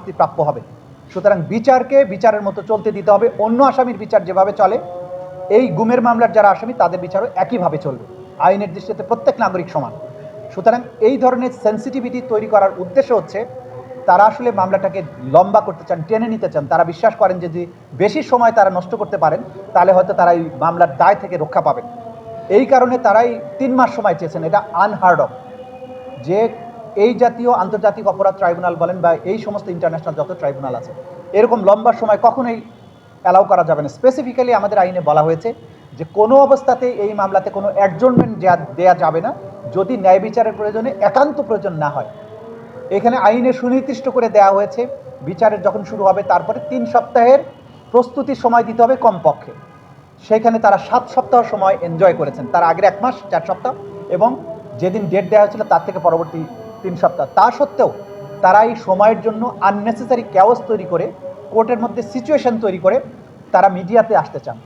শাস্তি প্রাপ্য হবে। সুতরাং বিচারকে বিচারের মতো চলতে দিতে হবে। অন্য আসামির বিচার যেভাবে চলে, এই গুমের মামলার যারা আসামি তাদের বিচারও একইভাবে চলবে। আইনের দৃষ্টিতে প্রত্যেক নাগরিক সমান। সুতরাং এই ধরনের সেন্সিটিভিটি তৈরি করার উদ্দেশ্য হচ্ছে তারা আসলে মামলাটাকে লম্বা করতে চান, টেনে নিতে চান। তারা বিশ্বাস করেন যে যদি বেশি সময় তারা নষ্ট করতে পারেন তাহলে হয়তো তারা এই মামলার দায় থেকে রক্ষা পাবেন। এই কারণে তারাই 3 মাস সময় চেয়েছেন। এটা আনহার্ড অফ যে এই জাতীয় আন্তর্জাতিক অপরাধ ট্রাইব্যুনাল বলেন বা এই সমস্ত ইন্টারন্যাশনাল যত ট্রাইব্যুনাল আছে, এরকম লম্বা সময় কখনোই অ্যালাউ করা যাবে না। স্পেসিফিক্যালি আমাদের আইনে বলা হয়েছে যে কোনো অবস্থাতে এই মামলাতে কোনো অ্যাডজর্নমেন্ট দেওয়া যাবে না যদি ন্যায় বিচারের প্রয়োজনে একান্ত প্রয়োজন না হয়। এখানে আইনে সুনির্দিষ্ট করে দেওয়া হয়েছে বিচারের যখন শুরু হবে তারপরে 3 সপ্তাহের প্রস্তুতির সময় দিতে হবে কমপক্ষে। সেখানে তারা 7 সপ্তাহ সময় এনজয় করেছেন, তার আগের 1 মাস 4 সপ্তাহ এবং যেদিন ডেট দেওয়া হয়েছিল তার থেকে পরবর্তী 3 সপ্তাহ। তা সত্ত্বেও তারা এই সময়ের জন্য আননেসেসারি ক্যাওস তৈরি করে, কোর্টের মধ্যে সিচুয়েশন তৈরি করে তারা মিডিয়াতে আসতে চান।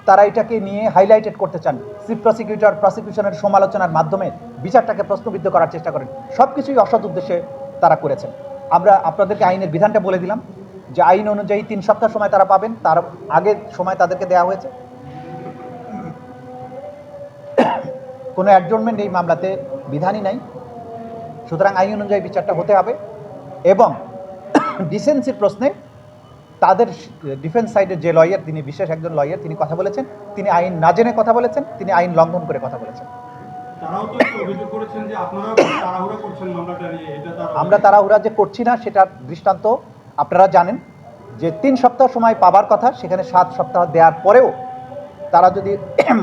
তারা এটাকে নিয়ে হাইলাইটেড করতে চান। চিফ প্রসিকিউটর প্রসিকিউশনের সমালোচনার মাধ্যমে বিচারটাকে প্রশ্নবিদ্ধ করার চেষ্টা করেন। সব কিছুই অসৎ উদ্দেশ্যে তারা করেছেন। আমরা আপনাদেরকে আইনের বিধানটা বলে দিলাম যে আইন অনুযায়ী 3 সপ্তাহ সময় তারা পাবেন, তার আগের সময় তাদেরকে দেওয়া হয়েছে। কোনো অ্যাডজর্নমেন্ট এই মামলাতে বিধানই নাই। সুতরাং আইন অনুযায়ী বিচারটা হতে হবে এবং ডিসেন্সির প্রশ্নে তাদের ডিফেন্স সাইডের যে লয়ার, তিনি বিশেষ একজন লয়ার, তিনি কথা বলেছেন, তিনি আইন না জেনে কথা বলেছেন, তিনি আইন লঙ্ঘন করে কথা বলেছেন। আমরা তাড়াহুড়া যে করছি না সেটার দৃষ্টান্ত আপনারা জানেন যে 3 সপ্তাহ সময় পাবার কথা, সেখানে 7 সপ্তাহ দেওয়ার পরেও তারা যদি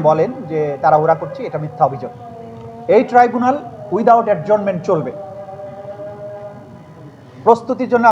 বলেন যে তাড়াহুড়া করছি, এটা মিথ্যা অভিযোগ। এই ট্রাইব্যুনাল উইদাউট অ্যাডজর্নমেন্ট চলবে। প্রস্তুতির জন্য